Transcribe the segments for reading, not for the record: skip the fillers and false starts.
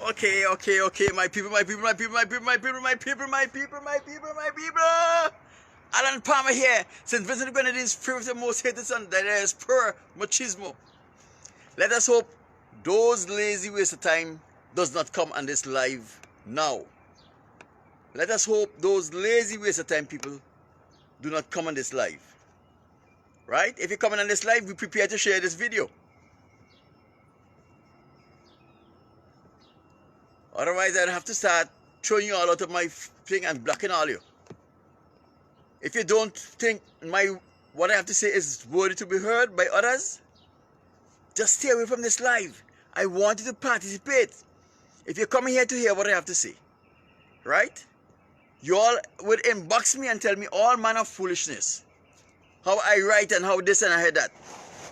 Okay, my people. Alan Palmer here. St. Vincent and Grenadines, fear of the most hated son, that is per machismo. Let us hope those lazy waste of time does not come on this live now. Let us hope those lazy waste of time people do not come on this live. Right? If you're coming on this live, be prepared to share this video. Otherwise, I'd have to start throwing you all out of my thing and blocking all you. If you don't think what I have to say is worthy to be heard by others, just stay away from this live. I want you to participate. If you're coming here to hear what I have to say, right? You all would inbox me and tell me all manner of foolishness. How I write and how this and I heard that.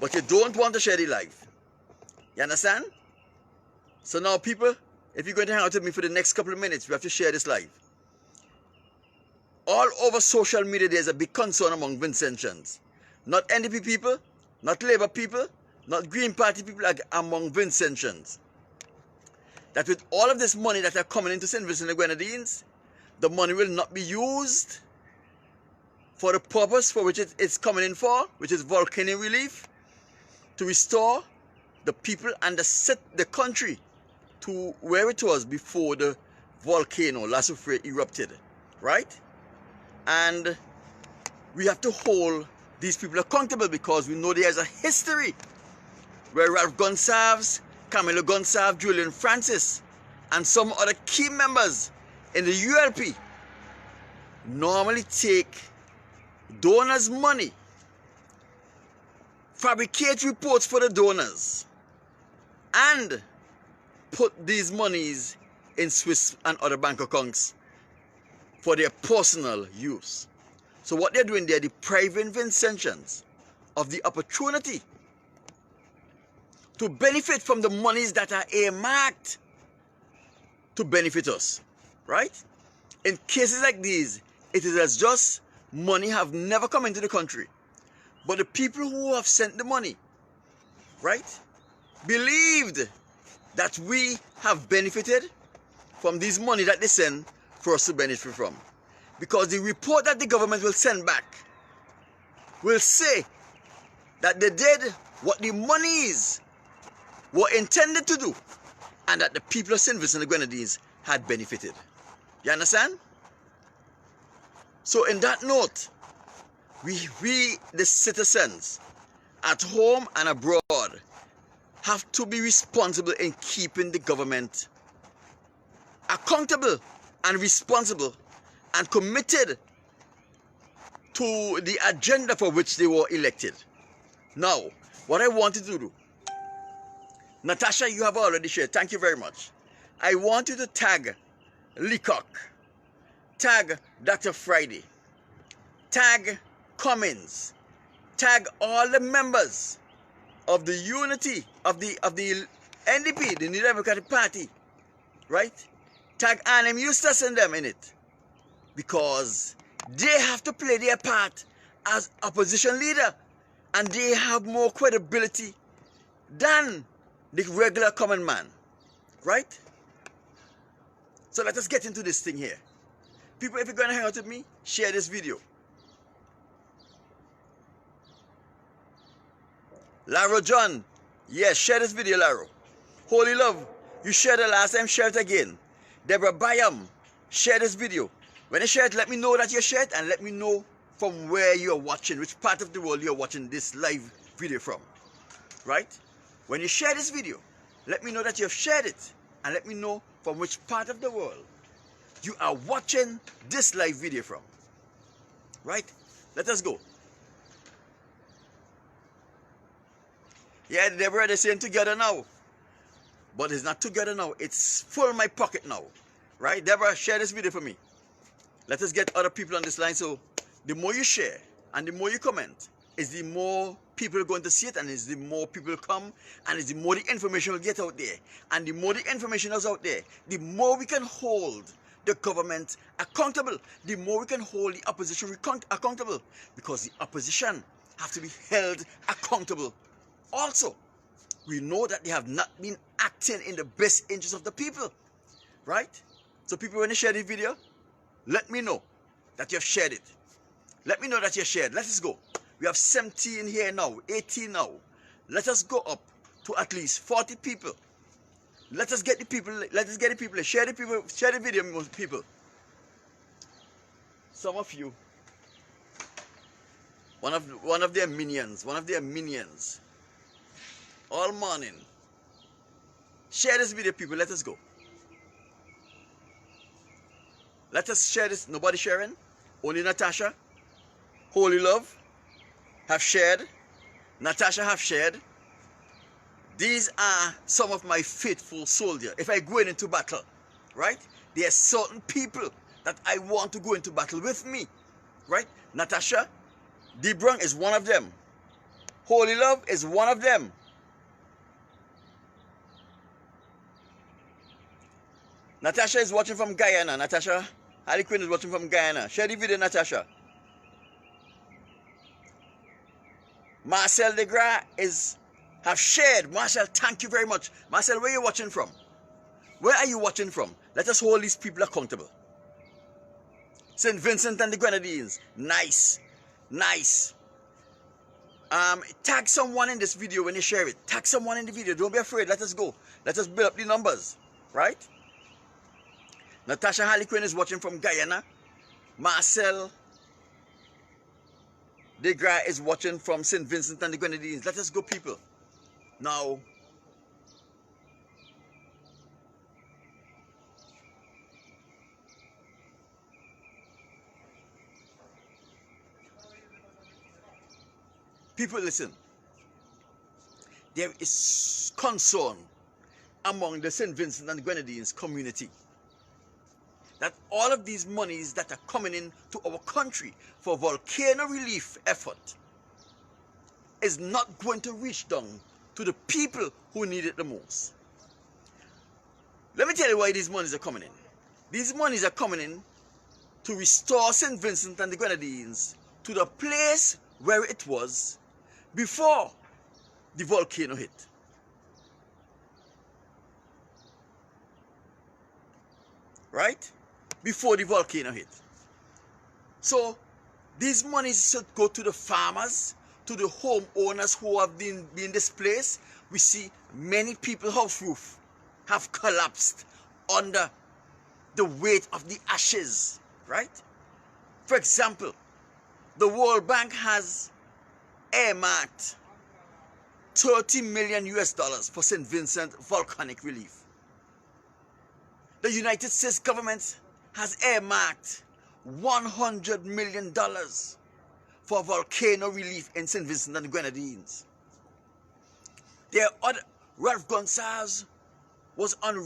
But you don't want to share the live. You understand? So now people, if you're going to hang out with me for the next couple of minutes, we have to share this live. All over social media, there's a big concern among Vincentians. Not NDP people, not Labour people, not Green Party people, like among Vincentians. That with all of this money that are coming into St. Vincent and Grenadines, the money will not be used for the purpose for which it's coming in for, which is volcano relief, to restore the people and the country to where it was before the volcano, La Soufrière, erupted, right? And we have to hold these people accountable because we know there's a history where Ralph Gonsalves, Camilo Gonsalves, Julian Francis, and some other key members in the ULP normally take donors' money, fabricate reports for the donors, and put these monies in Swiss and other bank accounts for their personal use. So what they're doing, they're depriving Vincentians of the opportunity to benefit from the monies that are earmarked to benefit us, right? In cases like these, it is as just money have never come into the country. But the people who have sent the money, right, believed that we have benefited from this money that they send for us to benefit from. Because the report that the government will send back will say that they did what the monies were intended to do and that the people of St. Vincent and the Grenadines had benefited. You understand? So in that note, we the citizens at home and abroad have to be responsible in keeping the government accountable and responsible and committed to the agenda for which they were elected. Now, what I wanted to do, Natasha, you have already shared, thank you very much. I want you to tag Leacock, tag Dr. Friday, tag Cummins, tag all the members of the unity of the NDP, the New Democratic Party, right? Tag Annem Eustace and them in it, because they have to play their part as opposition leader, and they have more credibility than the regular common man, right? So let us get into this thing here. People, if you're going to hang out with me, share this video. Laro John, yes, share this video, Laro. Holy Love, you shared it last time, share it again. Deborah Bayam, share this video. When you share it, let me know that you shared it and let me know from where you're watching, which part of the world you're watching this live video from, right? When you share this video, let me know that you've shared it and let me know from which part of the world you are watching this live video from, right? Let us go. Yeah, Deborah, they're saying together now. But it's not together now. It's full in my pocket now. Right? Deborah, share this video for me. Let us get other people on this line. So the more you share and the more you comment, is the more people are going to see it, and is the more people come, and is the more the information will get out there. And the more the information is out there, the more we can hold the government accountable, the more we can hold the opposition accountable, because the opposition have to be held accountable. Also, we know that they have not been acting in the best interest of the people, right? So people, when you share this video, let me know that you have shared it. Let me know that you shared. Let us go. We have 17 here now, 18 now. Let us go up to at least 40 people. Let us get the people. Let us get the people. Share the people. Share the video with people. Some of you, one of their minions, all morning. Share this video, people. Let us go. Let us share this. Nobody sharing. Only Natasha, Holy Love have shared. Natasha have shared. These are some of my faithful soldiers. If I go into battle, right? There are certain people that I want to go into battle with me, right? Natasha, Debrung is one of them. Holy Love is one of them. Natasha is watching from Guyana. Natasha, Harley Quinn is watching from Guyana. Share the video, Natasha. Marcel Degras have shared. Marcel, thank you very much. Marcel, where are you watching from? Where are you watching from? Let us hold these people accountable. St. Vincent and the Grenadines. Nice. Nice. Tag someone in this video when you share it. Tag someone in the video. Don't be afraid. Let us go. Let us build up the numbers. Right? Natasha Harley Quinn is watching from Guyana. Marcel Degras is watching from St. Vincent and the Grenadines. Let us go, people. Now, people, listen. There is concern among the St. Vincent and the Grenadines community that all of these monies that are coming in to our country for volcano relief effort is not going to reach down to the people who need it the most. Let me tell you why these monies are coming in. These monies are coming in to restore St. Vincent and the Grenadines to the place where it was before the volcano hit. Right? Before the volcano hit. So, these monies should go to the farmers, to the homeowners who have been displaced. We see many people's house roof have collapsed under the weight of the ashes, right? For example, the World Bank has earmarked $30 million for St. Vincent volcanic relief. The United States government has earmarked $100 million for volcano relief in St. Vincent and the Grenadines. There are other. Ralph Gonsalves was on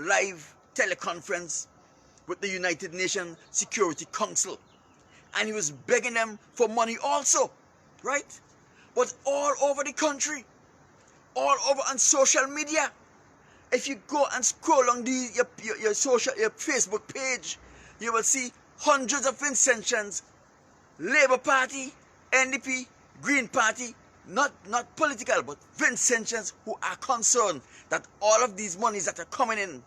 live teleconference with the United Nations Security Council, and he was begging them for money also, right? But all over the country, all over on social media, if you go and scroll on your Facebook page, you will see hundreds of Vincentians, Labour Party, NDP, Green Party, not political, but Vincentians who are concerned that all of these monies that are coming in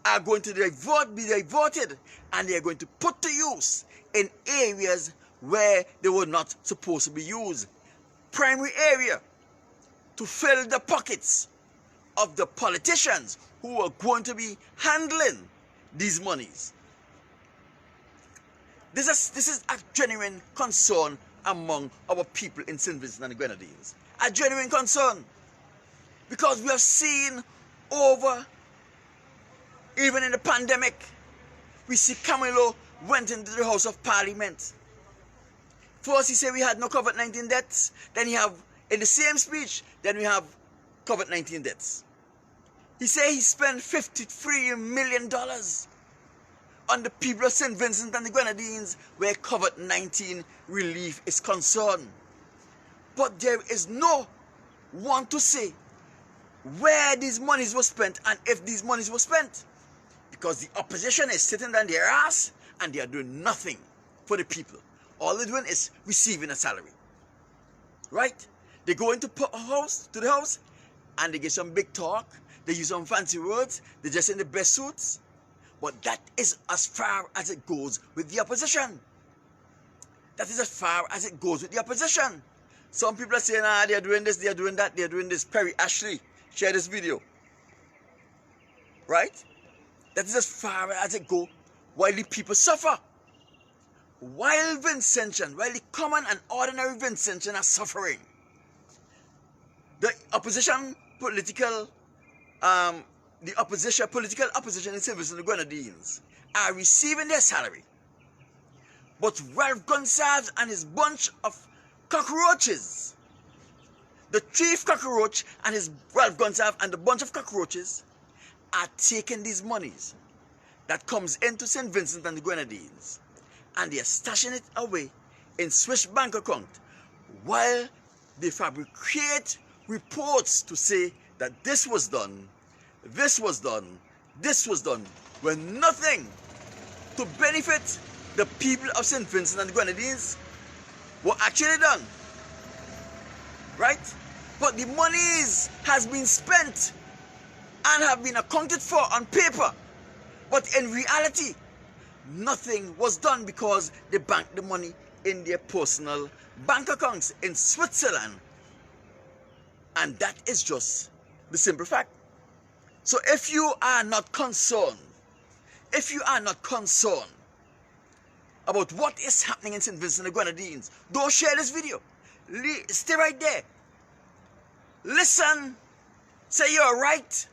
are going to be diverted, and they are going to put to use in areas where they were not supposed to be used. Primary area to fill the pockets of the politicians who are going to be handling these monies. This is a genuine concern among our people in St. Vincent and the Grenadines. A genuine concern. Because we have seen over, even in the pandemic, we see Camilo went into the House of Parliament. First he said we had no COVID-19 deaths. Then he have, in the same speech, then we have COVID-19 deaths. He said he spent $53 million on the people of St. Vincent and the Grenadines where COVID-19 relief is concerned. But there is no one to say where these monies were spent and if these monies were spent. Because the opposition is sitting on their ass and they are doing nothing for the people. All they're doing is receiving a salary. Right? They go into the house, and they give some big talk, they use some fancy words, they just in the best suits. But that is as far as it goes with the opposition. That is as far as it goes with the opposition. Some people are saying, they are doing this, they are doing that, they are doing this. Perry Ashley, share this video. Right? That is as far as it goes while the people suffer. While Vincentian, while the common and ordinary Vincentian are suffering, the opposition political opposition in St. Vincent and the Grenadines are receiving their salary. But Ralph Gonsalves and his bunch of cockroaches, the chief cockroach and his Ralph Gonsalves and the bunch of cockroaches are taking these monies that comes into St. Vincent and the Grenadines and they are stashing it away in Swiss bank account while they fabricate reports to say that this was done, this was done, this was done, when nothing to benefit the people of St. Vincent and the Grenadines were actually done. Right? But the monies has been spent and have been accounted for on paper. But in reality, nothing was done because they banked the money in their personal bank accounts in Switzerland. And that is just the simple fact. So if you are not concerned, about what is happening in St. Vincent and the Grenadines, don't share this video. Stay right there. Listen, say you're right,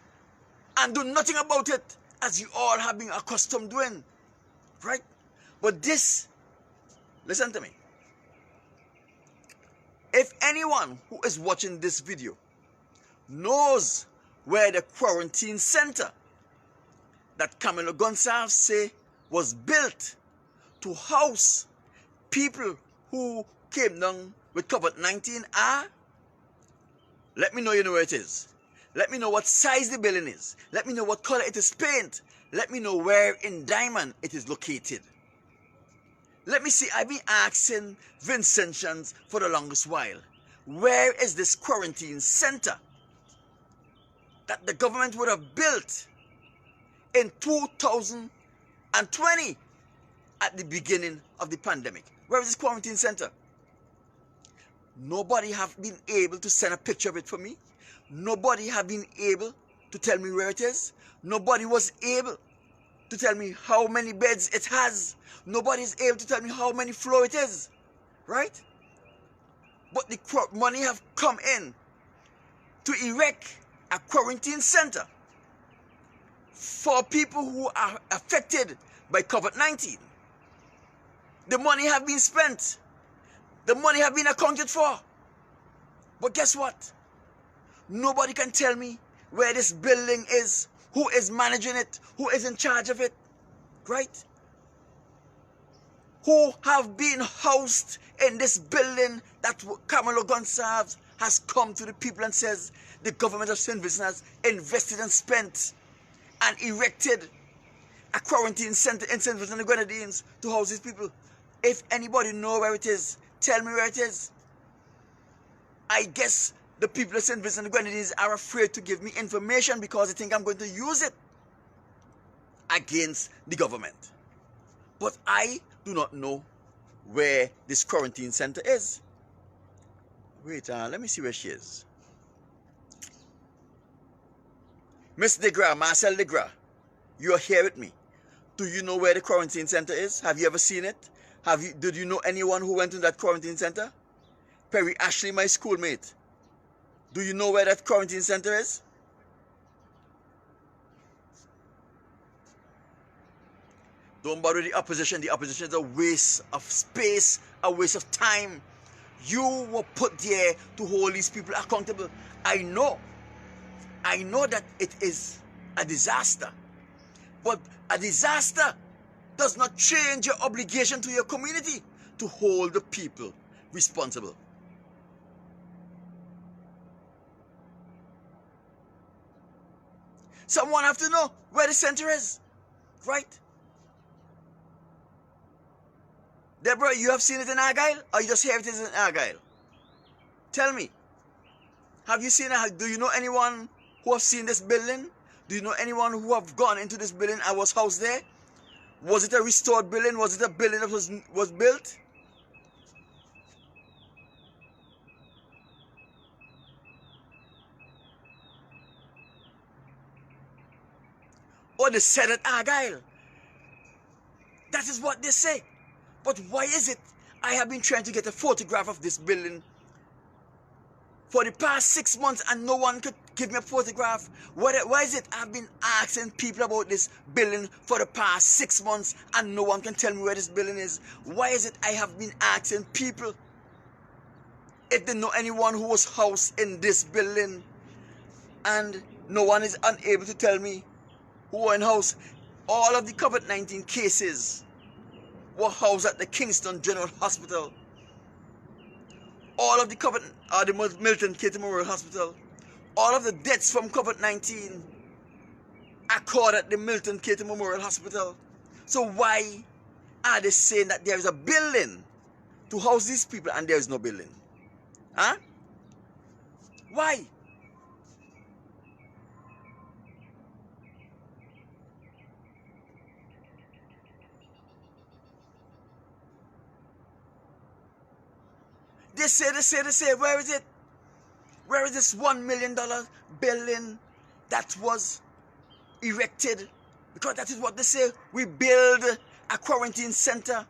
and do nothing about it, as you all have been accustomed doing. Right? But this, listen to me. If anyone who is watching this video knows where the quarantine center that Camilo Gonsalves say was built to house people who came down with COVID-19 are, let me know you know where it is. Let me know what size the building is. Let me know what color it is paint. Let me know where in Diamond it is located. Let me see, I've been asking Vincentians for the longest while, where is this quarantine center that the government would have built in 2020 at the beginning of the pandemic? Where is this quarantine center? Nobody have been able to send a picture of it for me. Nobody have been able to tell me where it is. Nobody was able to tell me how many beds it has. Nobody is able to tell me how many floors it is. Right? But the money have come in to erect a quarantine center for people who are affected by COVID-19. The money have been spent. The money have been accounted for. But guess what? Nobody can tell me where this building is, who is managing it, who is in charge of it, right? Who have been housed in this building that Camilo Gonsalves has come to the people and says the government of St. Vincent has invested and spent and erected a quarantine center in St. Vincent and the Grenadines to house these people. If anybody know where it is, tell me where it is. I guess the people of St. Vincent and the Grenadines are afraid to give me information because they think I'm going to use it against the government. But I do not know where this quarantine center is. Wait, let me see where she is. Miss Degra, Marcel Degra, you are here with me. Do you know where the quarantine center is? Have you ever seen it? Did you know anyone who went to that quarantine center? Perry Ashley, my schoolmate. Do you know where that quarantine center is? Don't bother the opposition. The opposition is a waste of space, a waste of time. You were put there to hold these people accountable. I know that it is a disaster. But a disaster does not change your obligation to your community to hold the people responsible. Someone have to know where the center is, right? Deborah, you have seen it in Argyle, or you just hear it is in Argyle? Tell me. Have you seen it? Do you know anyone who have seen this building? Do you know anyone who have gone into this building and was housed there? Was it a restored building? Was it a building that was built? Or they said at Argyle. That is what they say. But why is it I have been trying to get a photograph of this building for the past 6 months and no one could give me a photograph? Why is it I've been asking people about this building for the past 6 months and no one can tell me where this building is? Why is it I have been asking people if they know anyone who was housed in this building and no one is unable to tell me who were in house? All of the COVID-19 cases were housed at the Kingston General Hospital. All of the the Milton K. Memorial Hospital. All of the deaths from COVID-19 occurred at the Milton K. Memorial Hospital. So why are they saying that there is a building to house these people and there is no building? Huh? Why? They say, where is it? Where is this $1 million building that was erected? Because that is what they say. We build a quarantine center.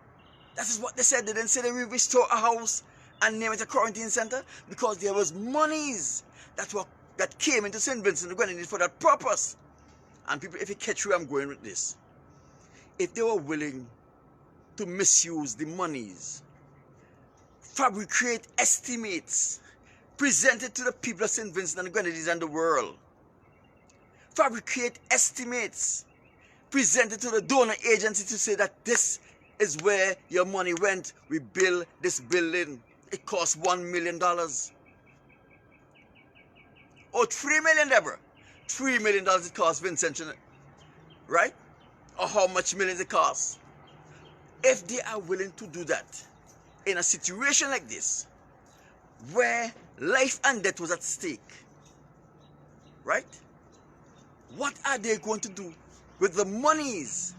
That is what they said. They didn't say that we restore a house and name it a quarantine center, because there was monies that came into St. Vincent and the Grenadines for that purpose. And people, if you catch where I'm going with this, if they were willing to misuse the monies, fabricate estimates, presented to the people of St. Vincent and the Grenadines and the world, fabricate estimates, presented to the donor agency to say that this is where your money went. We built this building. It cost $1 million. Or $3 million, Deborah. $3 million it cost Vincent, right? Or how much millions it costs. If they are willing to do that in a situation like this, where life and death was at stake, right? What are they going to do with the monies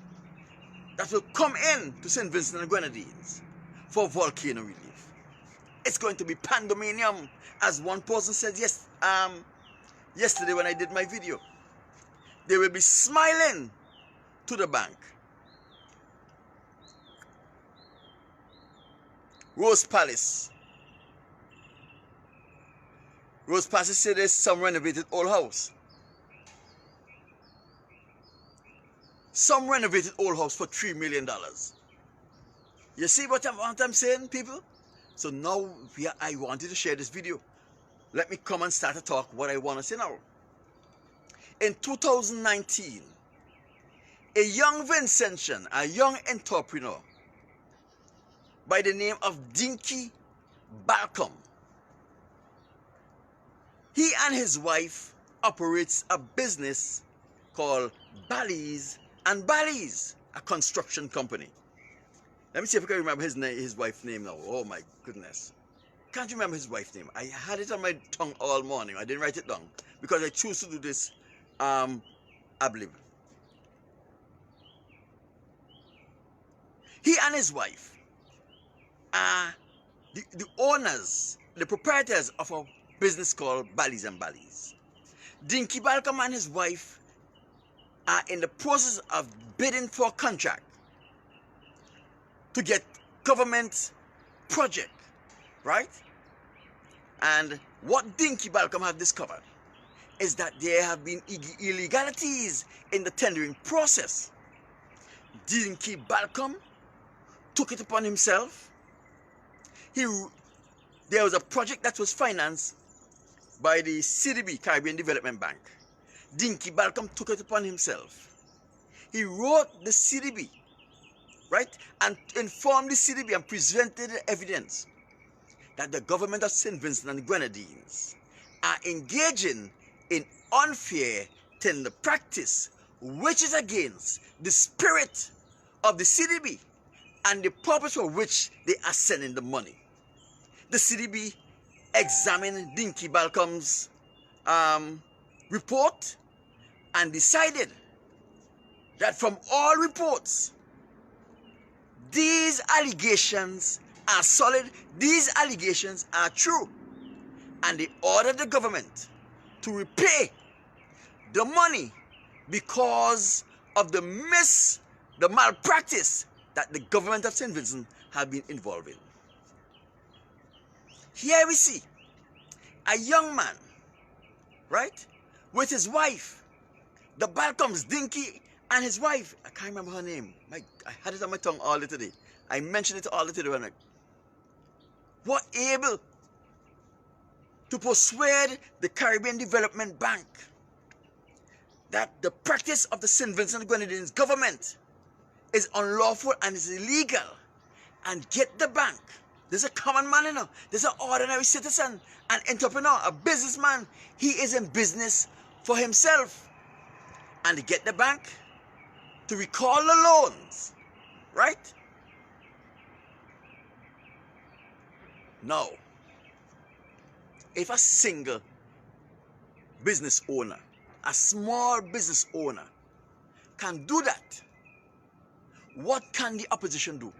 that will come in to St. Vincent and the Grenadines for volcano relief? It's going to be pandemonium, as one person said yesterday when I did my video. They will be smiling to the bank. Rose Palace. Rose Palace said there's some renovated old house. Some renovated old house for $3 million. You see what I'm saying, people? So now I wanted to share this video. Let me come and start to talk what I want to say now. In 2019, a young Vincentian, a young entrepreneur by the name of Dinky Balcom, he and his wife operates a business called Bally's and Bally's, a construction company. Let me see if I can remember his wife's name now. Oh my goodness. Can't remember his wife's name. I had it on my tongue all morning. I didn't write it down because I choose to do this ad lib. He and his wife are the owners, the proprietors of a business called Bally's and Bally's. Dinky Balcom and his wife are in the process of bidding for a contract to get government project, right? And what Dinky Balcom have discovered is that there have been illegalities in the tendering process. Dinky Balcom took it upon himself. There was a project that was financed by the CDB, Caribbean Development Bank. Dinky Balcom took it upon himself. He wrote the CDB, right, and informed the CDB and presented the evidence that the government of St. Vincent and the Grenadines are engaging in unfair tender practice, which is against the spirit of the CDB and the purpose for which they are sending the money. The CDB examined Dinky Balcom's report and decided that from all reports, these allegations are solid, these allegations are true, and they ordered the government to repay the money because of the malpractice that the government of St. Vincent have been involved in. Here we see a young man, right, with his wife, the Balcoms, Dinky, and his wife. I can't remember her name. I had it on my tongue all day today. I mentioned it all day today when I were able to persuade the Caribbean Development Bank that the practice of the St. Vincent and Grenadines government is unlawful and is illegal, and get the bank. There's a common man, you know. There's an ordinary citizen, an entrepreneur, a businessman. He is in business for himself. And to get the bank to recall the loans, right? Now, if a single business owner, a small business owner, can do that, what can the opposition do?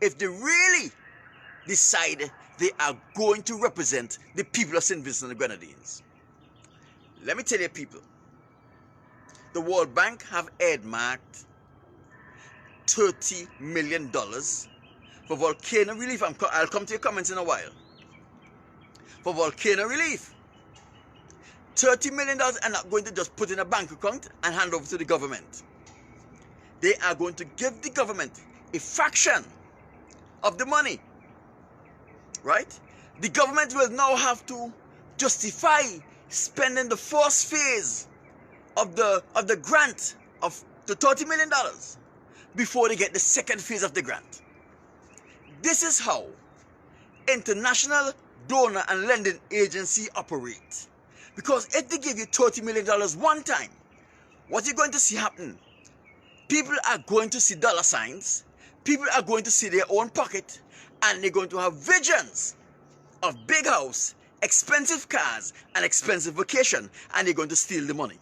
If they really decide they are going to represent the people of St. Vincent and the Grenadines. Let me tell you, people, the World Bank have earmarked $30 million for volcano relief. I'll come to your comments in a while. For volcano relief. $30 million are not going to just put in a bank account and hand over to the government. They are going to give the government a fraction of the money. Right? The government will now have to justify spending the first phase of the grant of the $30 million before they get the second phase of the grant. This is how international donor and lending agency operate. Because if they give you $30 million one time, what you're going to see happen? People are going to see dollar signs, people are going to see their own pocket, and they're going to have visions of big house, expensive cars, and expensive vacation, and they're going to steal the money.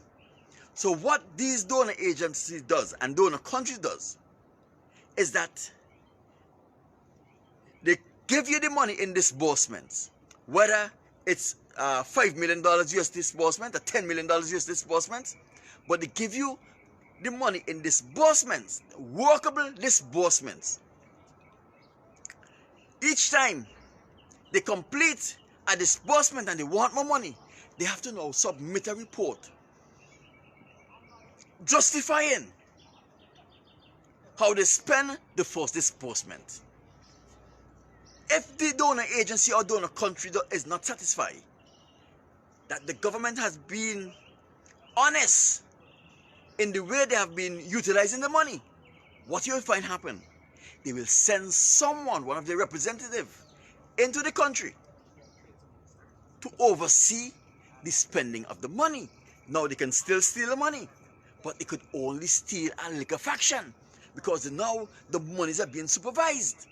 So what these donor agencies does, and donor countries does, is that they give you the money in disbursements, whether it's $5 million US disbursement or $10 million US disbursements, but they give you the money in disbursements, workable disbursements. Each time they complete a disbursement and they want more money, they have to now submit a report justifying how they spend the first disbursement. If the donor agency or donor country is not satisfied that the government has been honest in the way they have been utilizing the money, what you will find happen? They will send someone, one of their representatives, into the country to oversee the spending of the money. Now they can still steal the money, but they could only steal a little fraction because now the monies are being supervised.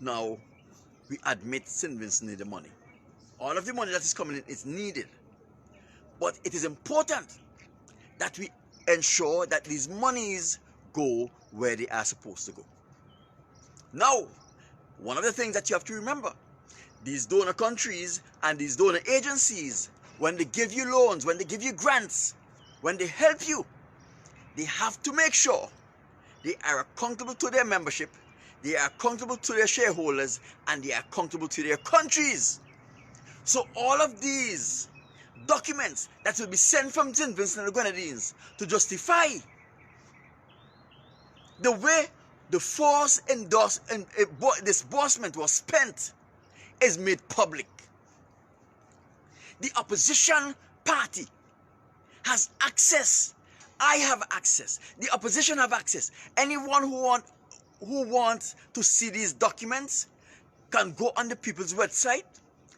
Now, we admit St. Vincent need the money. All of the money that is coming in is needed. But it is important that we ensure that these monies go where they are supposed to go. Now, one of the things that you have to remember, these donor countries and these donor agencies, when they give you loans, when they give you grants, when they help you, they have to make sure they are accountable to their membership, they are accountable to their shareholders, and they are accountable to their countries. So all of these documents that will be sent from St. Vincent and the Grenadines to justify the way the forced disbursement was spent is made public. The opposition party has access. I have access. The opposition have access. Anyone who wants to see these documents can go on the people's website.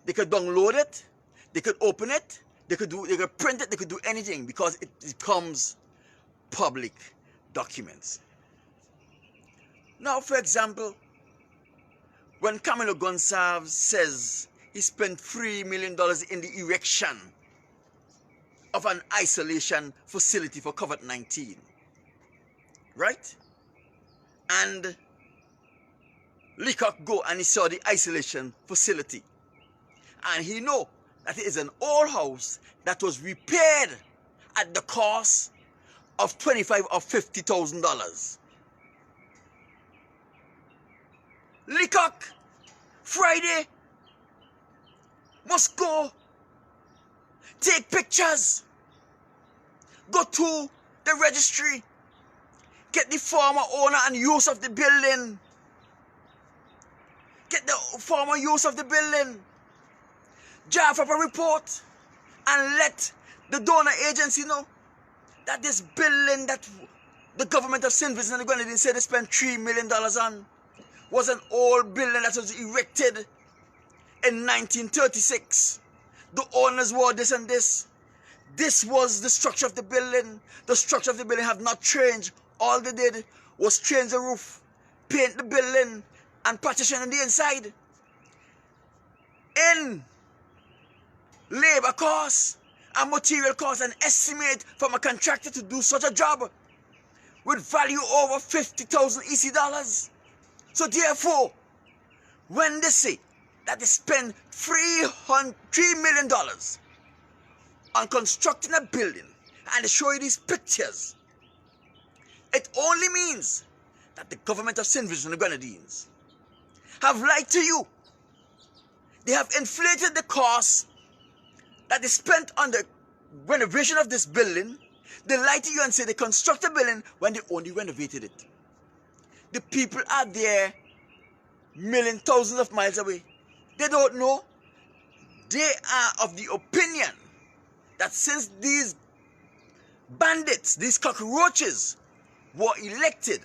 They could download it. They could open it. They could print it. They could do anything because it becomes public documents. Now, for example, when Camilo Gonsalves says he spent $3 million in the erection of an isolation facility for COVID-19, right? And Leacock go and he saw the isolation facility, and he know that it is an old house that was repaired at the cost of $25,000 or $50,000. Leacock Friday must go take pictures, go to the registry, get the former owner and use of the building, draft up a report and let the donor agency know that this building that the government of St. Vincent and the Grenadines said they spent $3 million on was an old building that was erected in 1936. The owners were this and this. This was the structure of the building. The structure of the building have not changed. All they did was change the roof, paint the building, and partition on the inside. In labor costs and material costs, an estimate from a contractor to do such a job would value over 50,000 EC dollars. So therefore, when they say that they spend $3 million on constructing a building and they show you these pictures, it only means that the government of St. Vincent and the Grenadines have lied to you. They have inflated the cost that they spent on the renovation of this building. They lie to you and say they construct a building when they only renovated it. The people are there, millions, thousands of miles away. They don't know. They are of the opinion that since these bandits, these cockroaches, were elected,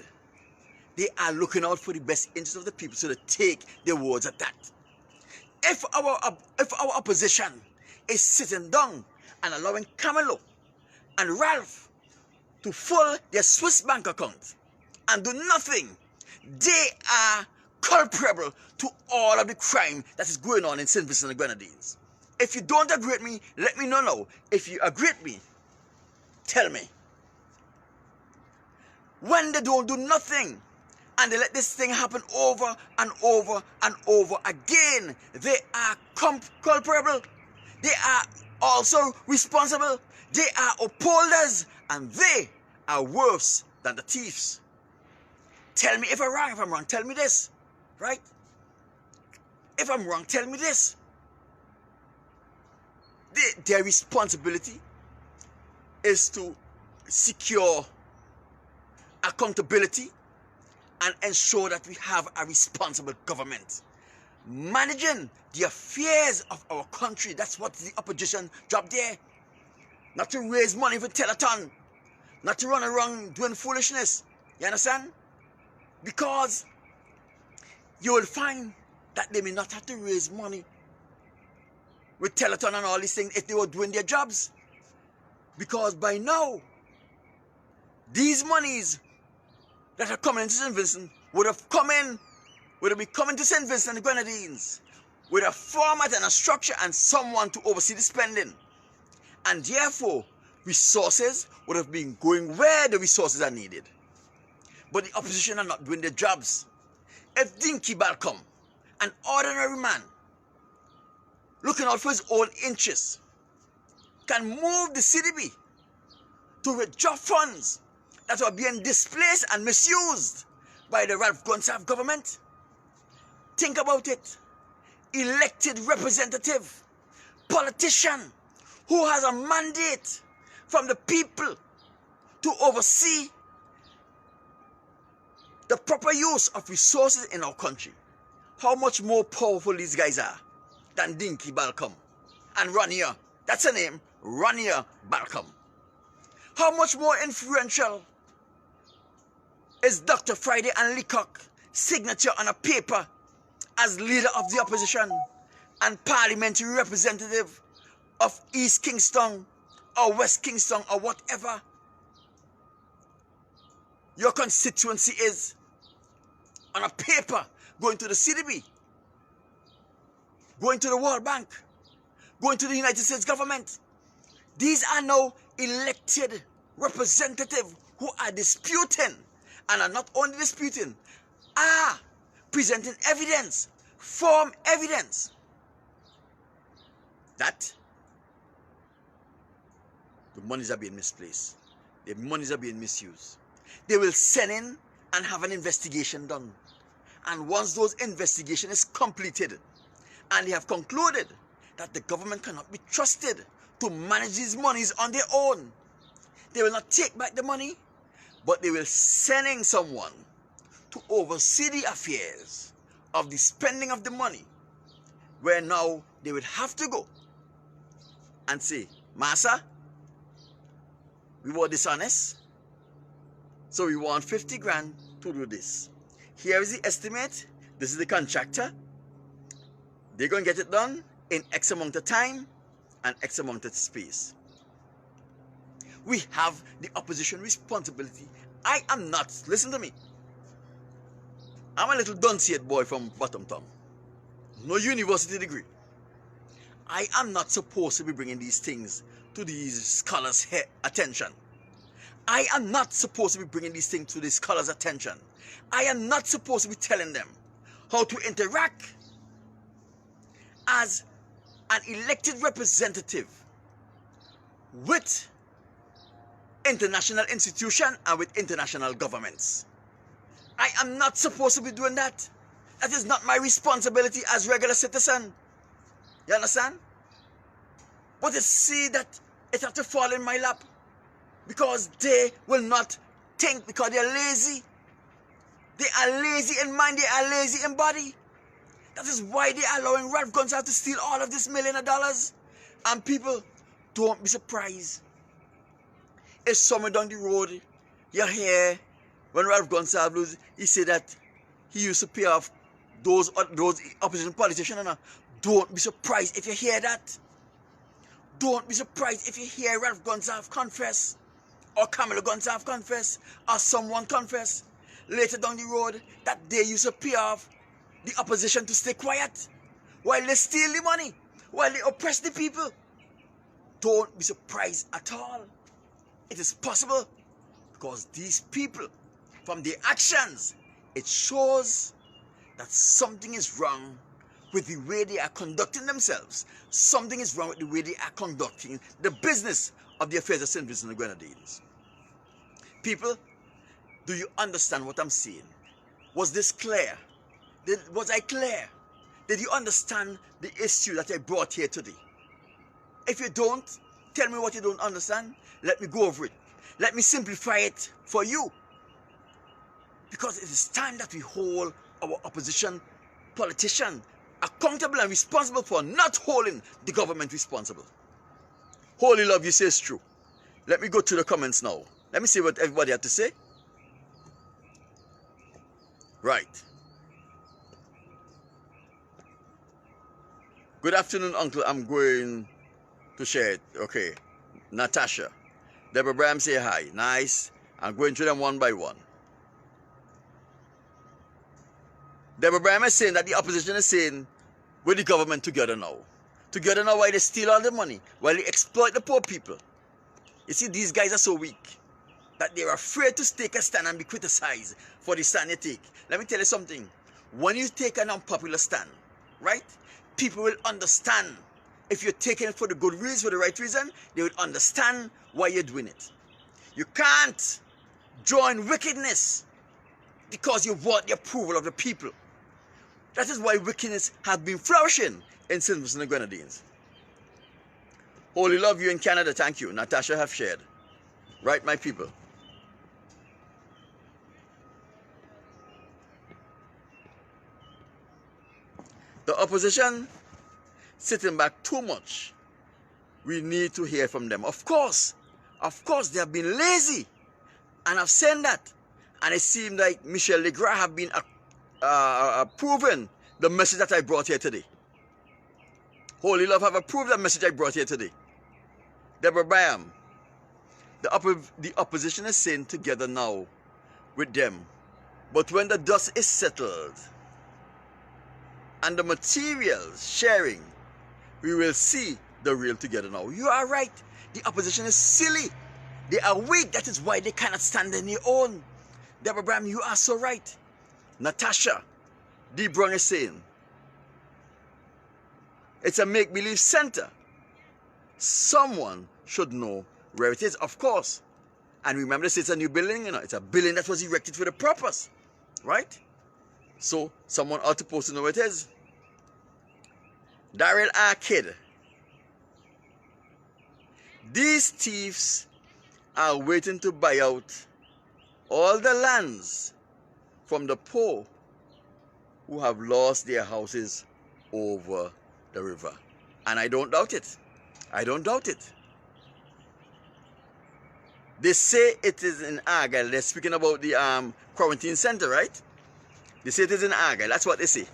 they are looking out for the best interest of the people, so they take their words at that. If our opposition is sitting down and allowing Camilo and Ralph to fill their Swiss bank account and do nothing, they are culpable to all of the crime that is going on in St. Vincent and the Grenadines. If you don't agree with me, let me know now. If you agree with me, tell me. When they don't do nothing and they let this thing happen over and over and over again, they are culpable. They are also responsible. They are upholders, and they are worse than the thieves. Tell me if I'm wrong. If I'm wrong, tell me this. Right? If I'm wrong, tell me this. Their responsibility is to secure accountability and ensure that we have a responsible government managing the affairs of our country. That's what the opposition job there. Not to raise money for telethon, not to run around doing foolishness. You understand? Because you will find that they may not have to raise money with telethon and all these things if they were doing their jobs. Because by now, these monies that are coming into St. Vincent would have been coming to St. Vincent and the Grenadines with a format and a structure and someone to oversee the spending. And therefore, resources would have been going where the resources are needed. But the opposition are not doing their jobs. If Dinky Balcom, an ordinary man, looking out for his own interests, can move the CDB to withdraw funds that are being displaced and misused by the Ralph Gonsalves government, think about it. Elected representative, politician, who has a mandate from the people to oversee the proper use of resources in our country. How much more powerful these guys are than Dinky Balcom and Rania. That's her name, Rania Balcom. How much more influential is Dr. Friday and Leacock signature on a paper as leader of the opposition and parliamentary representative of East Kingston or West Kingston or whatever your constituency is, on a paper going to the CDB going to the World Bank, going to the United States government. These are now elected representatives who are disputing, and are not only disputing, are presenting evidence, firm evidence, that the monies are being misplaced. The monies are being misused. They will send in and have an investigation done. And once those investigation is completed, and they have concluded that the government cannot be trusted to manage these monies on their own, they will not take back the money, but they will send in someone to oversee the affairs of the spending of the money, where now they would have to go and say, Massa, we were dishonest, so we want 50 grand to do this. Here is the estimate. This is the contractor. They're going to get it done in X amount of time and X amount of space. We have the opposition responsibility. I am not, listen to me, I'm a little Dunciate boy from Bottom Town. No university degree. I am not supposed to be bringing these things to these scholars' attention. I am not supposed to be bringing these things to the scholars' attention. I am not supposed to be telling them how to interact as an elected representative with international institutions and with international governments. I am not supposed to be doing that. That is not my responsibility as regular citizen. You understand? But to see that it has to fall in my lap because they will not think, because they are lazy. They are lazy in mind, they are lazy in body. That is why they are allowing Ralph Gonsalves to steal all of this $1 million. And people, don't be surprised if somewhere down the road you hear when Ralph Gonsalves lose, he said that he used to pay off those opposition politicians. Don't be surprised if you hear that. Don't be surprised if you hear Ralph Gonsalves confess, or Camilo Gonsalves confess, or someone confess later down the road that they used to pay off the opposition to stay quiet while they steal the money, while they oppress the people. Don't be surprised at all. It is possible, because these people, from their actions, it shows that something is wrong with the way they are conducting themselves. Something is wrong with the way they are conducting the business of the affairs of St. Vincent and the Grenadines. People, do you understand what I'm saying? Was this clear? Was I clear? Did you understand the issue that I brought here today? If you don't, tell me what you don't understand. Let me go over it. Let me simplify it for you. Because it is time that we hold our opposition politician accountable and responsible for not holding the government responsible. Holy love, you say it's true. Let me go to the comments now. Let me see what everybody had to say. Right. Good afternoon, Uncle. I'm going to share it. Okay. Natasha. Deborah Bram say hi. Nice. I'm going through them one by one. Deborah Bram is saying that the opposition is saying with the government together now. Together now while they steal all the money, while they exploit the poor people. You see, these guys are so weak that they're afraid to take a stand and be criticized for the stand they take. Let me tell you something. When you take an unpopular stand, right, people will understand. If you're taking it for the good reason, for the right reason, they will understand why you're doing it. You can't join wickedness because you want the approval of the people. That is why wickedness has been flourishing in St. Vincent and the Grenadines. Holy love, you in Canada, thank you. Natasha have shared. Right, my people. The opposition sitting back too much. We need to hear from them. Of course, they have been lazy. And I've said that. And it seems like Michel Legras have been approving the message that I brought here today. Holy love have approved the message I brought here today. Deborah Bam, the opposition is saying together now with them. But when the dust is settled, and the materials sharing, we will see the real together now. You are right. The opposition is silly. They are weak. That is why they cannot stand on their own. Deborah Bram, you are so right. Natasha D. Brung is saying, it's a make-believe center. Someone should know where it is, of course. And remember, this is a new building, you know. It's a building that was erected for the purpose, right? So, someone ought to post to know where it is. Daryl R. Kidd. These thieves are waiting to buy out all the lands from the poor who have lost their houses over the river. And I don't doubt it. I don't doubt it. They say it is in Argyle. They're speaking about the quarantine center, right? They say it is in Argyle. That's what they say.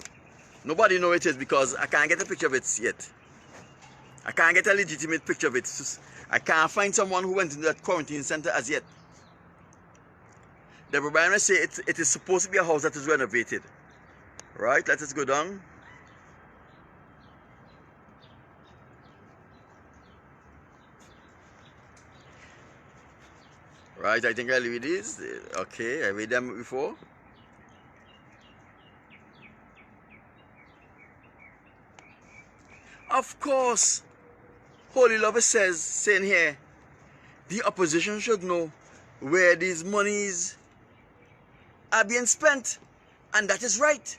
Nobody knows it is because I can't get a picture of it yet. I can't get a legitimate picture of it. I can't find someone who went into that quarantine center as yet. The Bible say it is supposed to be a house that is renovated. Right? Let us go down. Right, I think I'll read these. Okay, I read them before. Of course, Holy Lover saying here, the opposition should know where these monies are being spent. And that is right.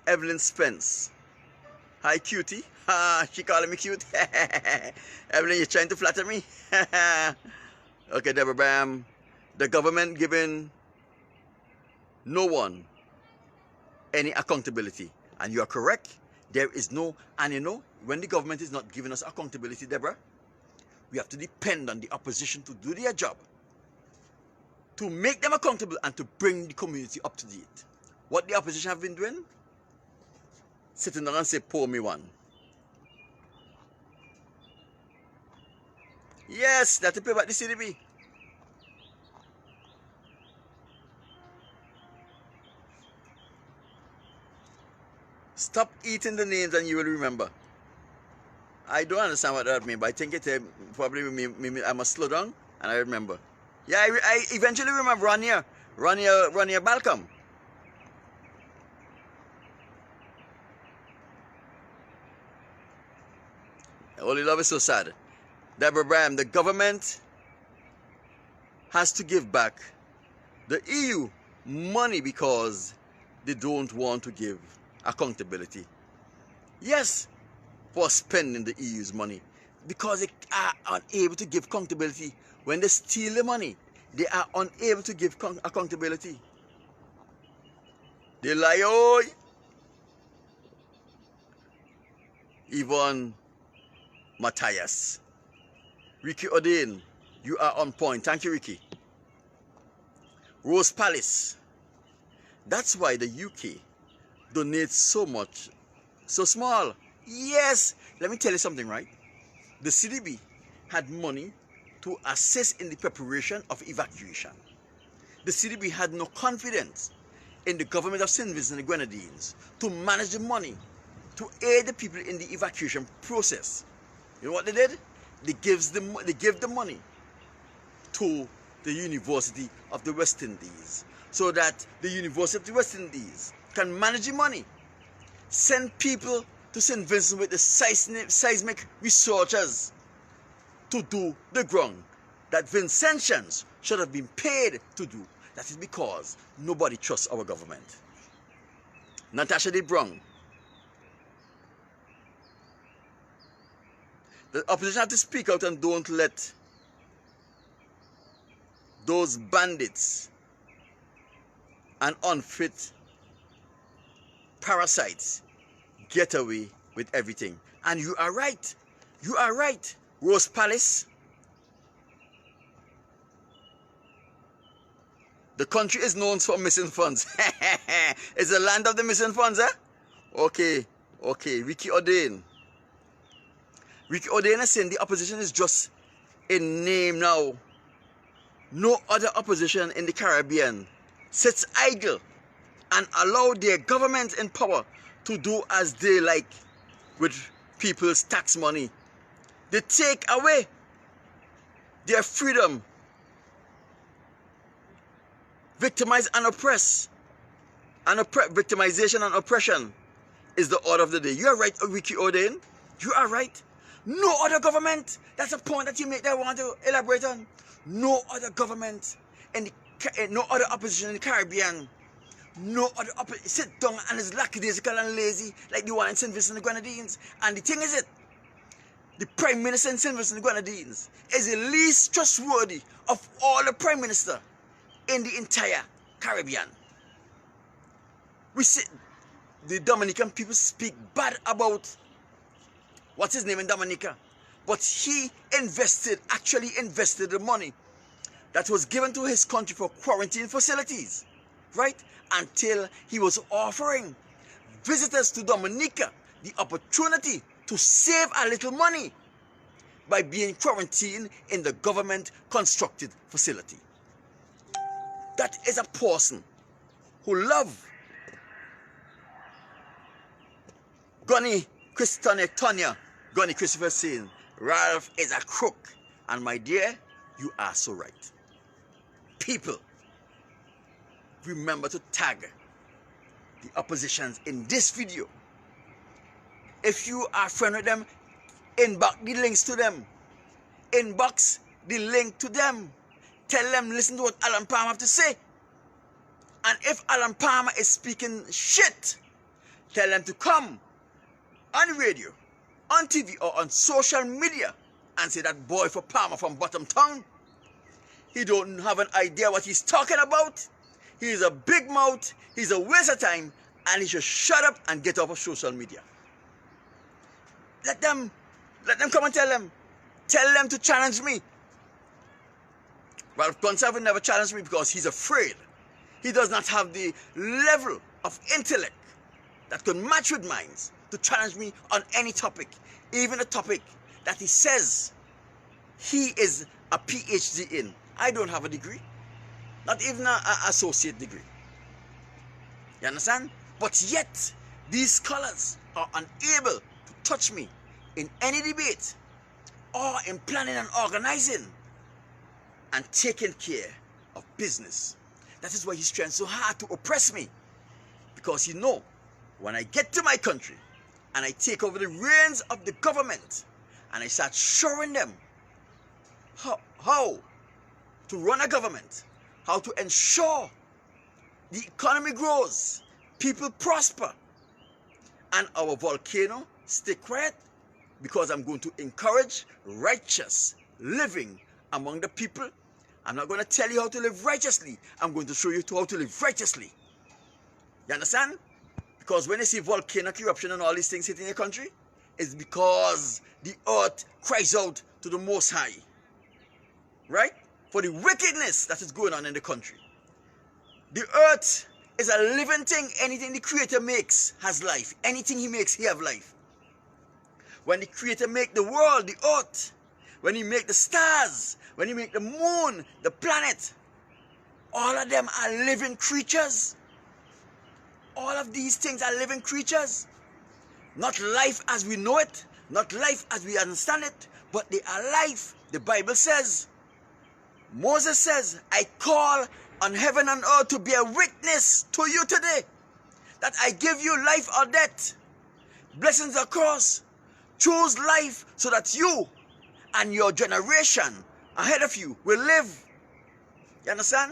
Evelyn Spence. Hi, cutie. She calling me cute. Evelyn, you're trying to flatter me? Okay, Deborah Bram. The government giving no one any accountability. And you are correct. There is no, and you know, when the government is not giving us accountability, Deborah, we have to depend on the opposition to do their job, to make them accountable and to bring the community up to date. What the opposition have been doing? Sitting down and say, pour me one. Yes, that's to pay back the CDB. Stop eating the names and you will remember. I don't understand what that means, but I think it probably mean I must slow down and I remember. Yeah, I eventually remember Rania Balcom. Holy Love is so sad. Deborah Bram, the government has to give back the EU money because they don't want to give accountability. Yes, for spending the EU's money. Because they are unable to give accountability. When they steal the money, they are unable to give accountability. They lie, oh. Yvonne Matthias. Ricky Odin, you are on point. Thank you, Ricky. Rose Palace. That's why the UK donates so much, so small. Yes, let me tell you something, right? The CDB had money to assist in the preparation of evacuation. The CDB had no confidence in the government of St. Vincent and the Grenadines to manage the money to aid the people in the evacuation process. You know what they did? They give the money to the University of the West Indies so that the University of the West Indies can manage the money, send people to St. Vincent with the seismic researchers to do the ground that Vincentians should have been paid to do. That is because nobody trusts our government. Natasha D. Brung. The opposition have to speak out and don't let those bandits and unfit parasites get away with everything. And you are right. You are right. Rose Palace. The country is known for missing funds. It's the land of the missing funds, eh? Okay. Okay. Ricky Odin. Ricky Odin is saying the opposition is just in name now. No other opposition in the Caribbean sits idle and allow their government in power to do as they like with people's tax money. They take away their freedom, victimize and oppress, and victimization and oppression is the order of the day. You are right, Wiki Odein. You are right. No other government, that's a point that you make that I want to elaborate on. No other government, and no other opposition in the Caribbean, no other opposition sit down and is lackadaisical and lazy like the one in St. Vincent and the Grenadines. And the thing is the Prime Minister in St. Vincent and the Grenadines is the least trustworthy of all the Prime Minister in the entire Caribbean. We see the Dominican people speak bad about what's his name in Dominica, but he actually invested the money that was given to his country for quarantine facilities, right? Until he was offering visitors to Dominica the opportunity to save a little money by being quarantined in the government constructed facility. That is a person who loves Gunny Christopher saying, Ralph is a crook. And my dear, you are so right. People, remember to tag the oppositions in this video. If you are friend with them, inbox the links to them. Inbox the link to them. Tell them, listen to what Alan Palmer have to say. And if Alan Palmer is speaking shit, tell them to come on radio, on TV, or on social media and say that boy for Palmer from Bottom Town, he don't have an idea what he's talking about. He's a big mouth, he's a waste of time, and he should shut up and get off of social media. Let them come and tell them. Tell them to challenge me. Well, Gonsalves will never challenge me because he's afraid. He does not have the level of intellect that could match with mine to challenge me on any topic, even a topic that he says he is a PhD in. I don't have a degree, not even an associate degree. You understand? But yet, these scholars are unable to touch me in any debate or in planning and organizing and taking care of business. That is why he's trying so hard to oppress me, because he knows when I get to my country and I take over the reins of the government and I start showing them how to run a government, how to ensure the economy grows, people prosper, and our volcano stay quiet, because I'm going to encourage righteous living among the people. I'm not going to tell you how to live righteously. I'm going to show you how to live righteously. You understand? Because when you see volcanic eruption and all these things hitting your country, it's because the earth cries out to the Most High. Right? For the wickedness that is going on in the country. The earth is a living thing. Anything the Creator makes has life. Anything He makes, He have life. When the Creator make the world, the earth, when He make the stars, when He make the moon, the planet, all of them are living creatures. All of these things are living creatures. Not life as we know it, not life as we understand it, but they are life. The Bible says, Moses says, I call on heaven and earth to bear witness to you today that I give you life or death, blessings or curse. Choose life so that you and your generation ahead of you will live. You understand?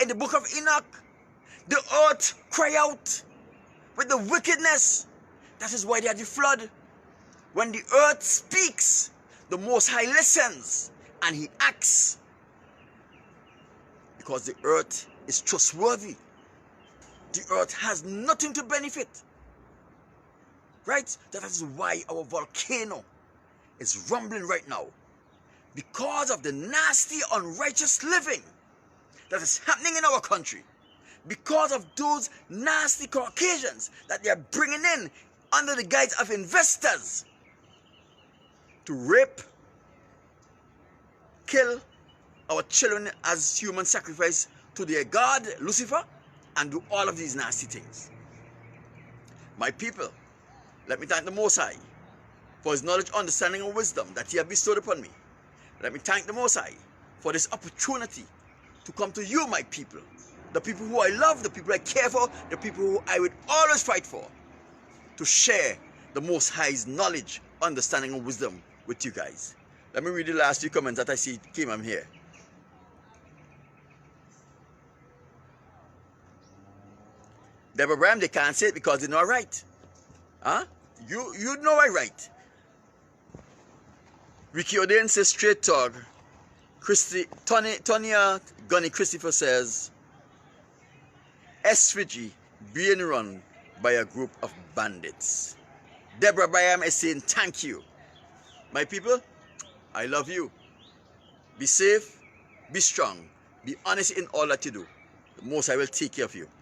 In the book of Enoch, the earth cry out with the wickedness. That is why they had the flood. When the earth speaks, the Most High listens and He acts. Because the earth is trustworthy. The earth has nothing to benefit. Right? That is why our volcano is rumbling right now. Because of the nasty, unrighteous living that is happening in our country. Because of those nasty Caucasians that they are bringing in under the guise of investors to rape, kill our children as human sacrifice to their god, Lucifer, and do all of these nasty things. My people, let me thank the Most High for his knowledge, understanding, and wisdom that he has bestowed upon me. Let me thank the Most High for this opportunity to come to you, my people, the people who I love, the people I care for, the people who I would always fight for, to share the Most High's knowledge, understanding, and wisdom with you guys. Let me read the last few comments that I see came on here. Deborah Bram, they can't say it because they're not right. Huh? You know I right. Ricky Oden says straight talk. Tonya Gunny Christopher says SVG being run by a group of bandits. Deborah Bram is saying thank you. My people, I love you. Be safe, be strong, be honest in all that you do. The Most I will take care of you.